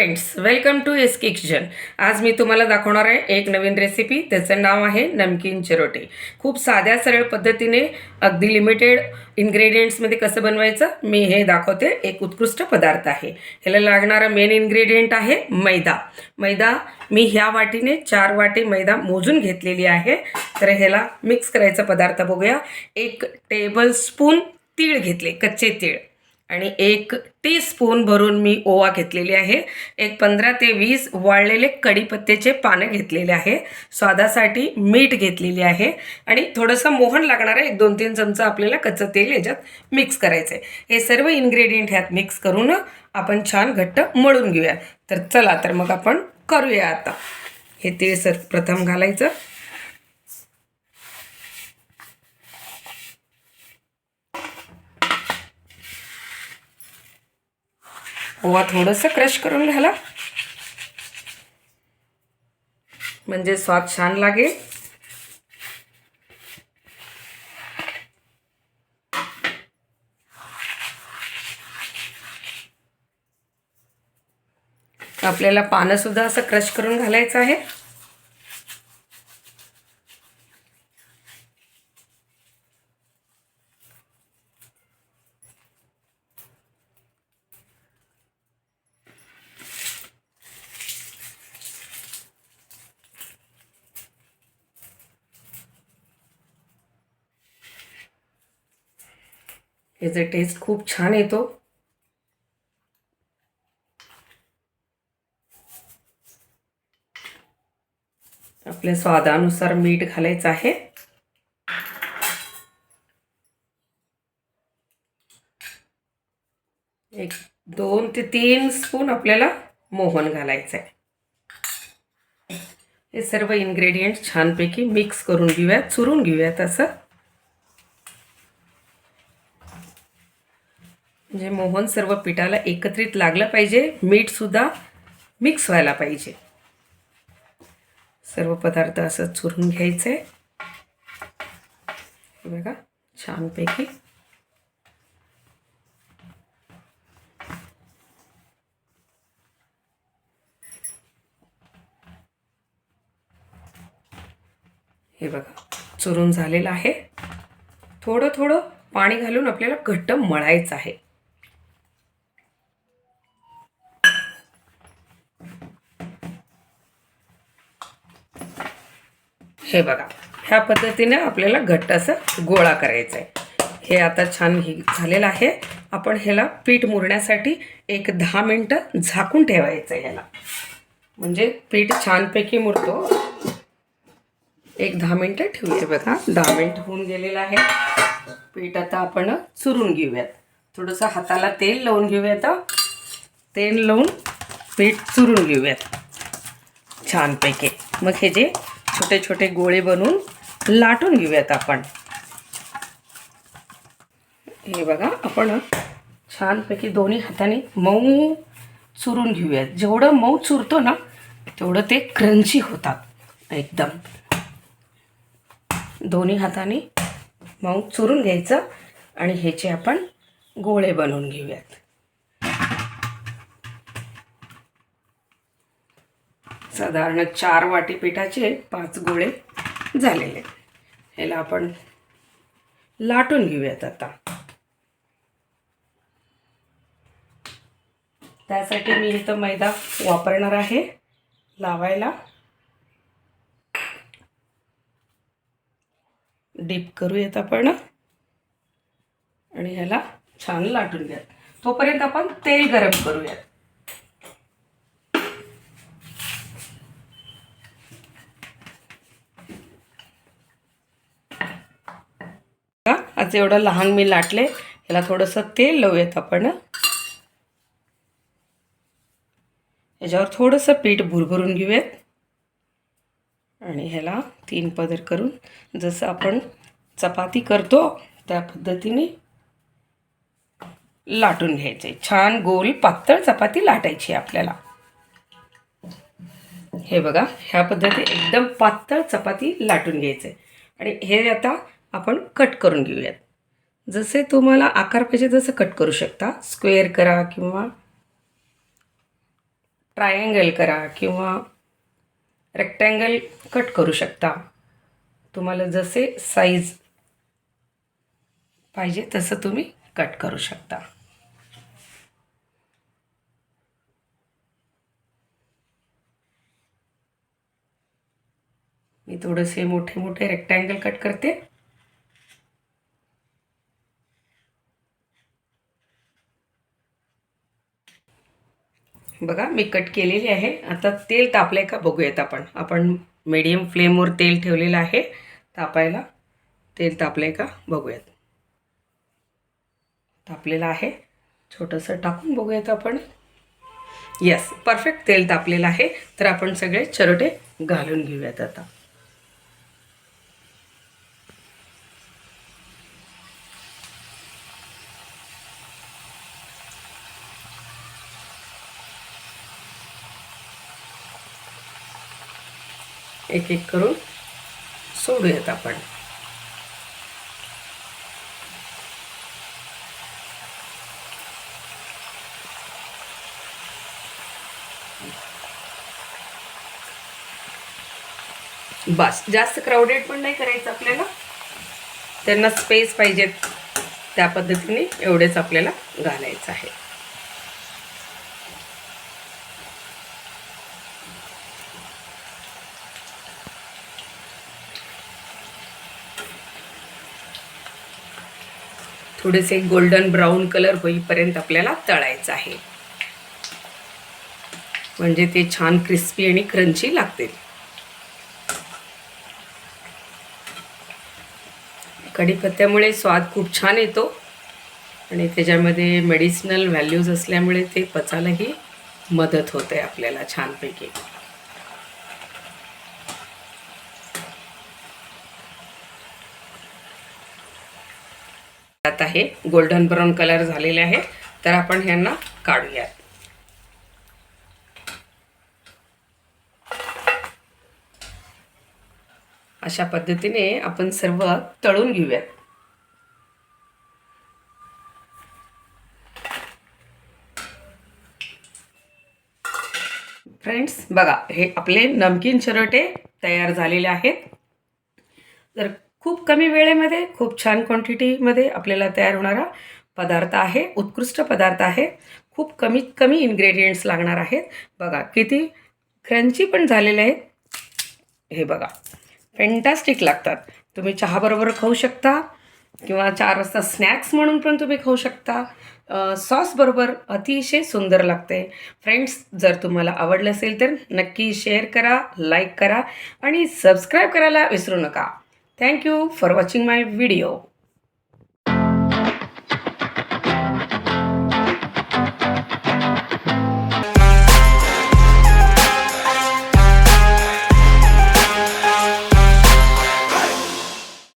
Friends, welcome to SK kitchen. आज मी तुम्हाला दाखवणार आहे एक नवीन रेसिपी। त्याचं नाव आहे नमकीन चिरोटे। खूप साध्या सरळ पद्धतीने अगदी लिमिटेड इन्ग्रेडियंट्समध्ये कसं बनवायचं मी हे दाखवते। एक उत्कृष्ट पदार्थ आहे। ह्याला लागणारा मेन इन्ग्रेडियंट आहे मैदा। मैदा मी ह्या वाटीने 4 वाटी मैदा मोजून घेतलेली आहे। तर ह्याला मिक्स करायचा पदार्थ बघूया। 1 टेबलस्पून तीळ घेतले, कच्चे तीळ, आणि 1 टीस्पून भरून मी ओवा घेतलेली आहे। एक 15 ते 20 वाळलेले कढीपत्त्याचे पानं घेतलेले आहे। स्वादासाठी मीठ घेतलेले आहे आणि थोडंसं मोहन लागणार आहे। 1-2-3 चमचा आपल्याला कच्चं तेल याच्यात मिक्स करायचं आहे। हे सर्व इन्ग्रेडियंट ह्यात मिक्स करून आपण छान घट्ट मळून घेऊया। तर चला तर मग आपण करूया। आता हे तेल प्रथम घालायचं। ओवा थोडंसं क्रश करून घाला म्हणजे स्वाद छान लागेल। आपल्याला पानं सुद्धा असं क्रश करून घालायचं आहे। याचा टेस्ट खूप छान येतो। आपल्या स्वादानुसार मीठ घालायचं आहे। एक 2 ते 3 स्पून आपल्याला मोहन घालायचं आहे। हे सर्व इन्ग्रेडियंट छानपैकी मिक्स करून घेऊयात, चुरून घेऊयात असं, म्हणजे मोहन सर्व पिठाला एकत्रित लागलं पाहिजे। मीठ सुद्धा मिक्स व्हायला पाहिजे। सर्व पदार्थ असं चुरून घ्यायचे बघा छानपैकी। हे बघा चुरून झालेलं आहे। थोडं थोडं पाणी घालून आपल्याला घट्ट मळायचं आहे। हे बघा ह्या पद्धतीने आपल्याला घट्ट असं गोळा करायचा आहे। हे आता छान झालेलं आहे। आपण ह्याला पीठ मुरण्यासाठी एक 10 मिनिटं झाकून ठेवायचं आहे ह्याला, म्हणजे पीठ छानपैकी मुरतो। एक 10 मिनिटं ठेवूया। बघा 10 मिनिट होऊन गेलेलं आहे। पीठ आता आपण चुरून घेऊयात। थोडंसं हाताला तेल लावून घेऊयात। तेल लावून पीठ चुरून घेऊयात छानपैकी। मग हे जे छोटे छोटे गोळे बनवून लाटून घेऊयात आपण। हे बघा आपण छानपैकी दोन्ही हाताने मऊ चुरून घेऊयात। जेवढं मऊ चुरतो ना तेवढं ते क्रंची होतात एकदम। दोन्ही हाताने मऊ चुरून घ्यायचं आणि ह्याचे आपण गोळे बनवून घेऊयात। साधारण 4 वाटी पिठाचे 5 गोळे झालेले। ह्याला आपण लाटून घेऊयात आता। त्यासाठी मी इथं मैदा वापरणार आहे लावायला। डीप करूयात आपण आणि ह्याला छान लाटून घ्या। तोपर्यंत आपण तेल गरम करूयात। आज एवढं लहान मी लाटले, ह्याला थोडंसं तेल लावूयात आपण। याच्यावर थोडंसं पीठ भुरभरून घेऊयात आणि ह्याला 3 पदर करून जसं आपण चपाती करतो त्या पद्धतीने लाटून घ्यायचे। छान गोल पातळ चपाती लाटायची आपल्याला। हे बघा ह्या पद्धती एकदम पातळ चपाती लाटून घ्यायचे आणि हे आता आपण कट करून घेऊयात। जसे तुम्हाला आकार पाहिजे तसं कट करू शकता। स्क्वेअर करा किंवा ट्रायंगल करा किंवा रेक्टँगल कट करू शकता. तुम्हाला जसे साईज पाहिजे तसं तुम्ही कट करू शकता. मी थोडेसे मोठे मोठे रेक्टँगल कट करते. बघा मी कट केलेली आहे. आता तेल तापले का बघूयात आपण मीडियम फ्लेमवर तेल ठेवलेलं आहे तापायला. तेल तापले का बघूयात. तापलेलं आहे. छोटंसं टाकून बघूयात आपण. यस, परफेक्ट तेल तापलेलं आहे. तर आपण सगळे चरोटे घालून घेऊयात आता. एक एक करून सोडूयात आपण. बस, जास्त क्राऊडेड पण नाही करायचं आपल्याला. त्यांना स्पेस पाहिजेत त्या पद्धतीने एवढेच आपल्याला घालायचं आहे. थोडेसे गोल्डन ब्राऊन कलर होईपर्यंत आपल्याला तळायचं आहे, म्हणजे ते छान क्रिस्पी आणि क्रंची लागतील. कढीपत्त्यामुळे स्वाद खूप छान येतो आणि त्याच्यामध्ये मेडिसिनल व्हॅल्यूज असल्यामुळे ते पचायलाही मदत होते आपल्याला छानपैकी. आता हे गोल्डन ब्राऊन कलर झालेले आहे, तर आपण ह्यांना काढूयात. अशा पद्धतीने आपण सर्व तळून घेऊयात. फ्रेंड्स बघा, हे आपले नमकीन चरोटे तयार झालेले आहेत. तर खूप कमी वेळेमध्ये खूप छान क्वांटिटीमध्ये आपल्याला तयार होणारा पदार्थ आहे. उत्कृष्ट पदार्थ आहे. खूप कमीत कमी इन्ग्रेडियंट्स लागणार आहेत. बघा किती क्रंची पण झालेले आहेत. हे बघा, फॅन्टॅस्टिक लागतात. तुम्ही चहाबरोबर खाऊ शकता किंवा 4 वाजता स्नॅक्स म्हणून पण तुम्ही खाऊ शकता. सॉसबरोबर अतिशय सुंदर लागते. फ्रेंड्स, जर तुम्हाला आवडलं असेल तर नक्की शेअर करा, लाईक करा आणि सबस्क्राईब करायला विसरू नका. Thank you for watching my video.